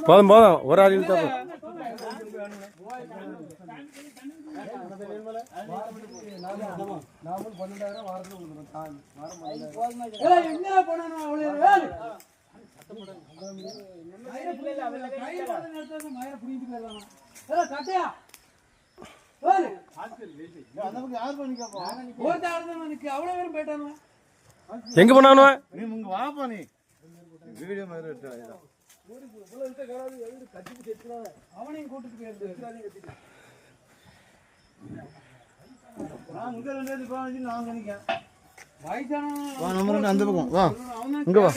போதும் போதும் ஒரு ஆள் இழுத்தா எங்க போனானு வாப்பா நீ வீடியோ மாதிரி அவனையும் கூட்டிட்டு போயிருந்தேன் அந்த பக்கம் வா இங்க வா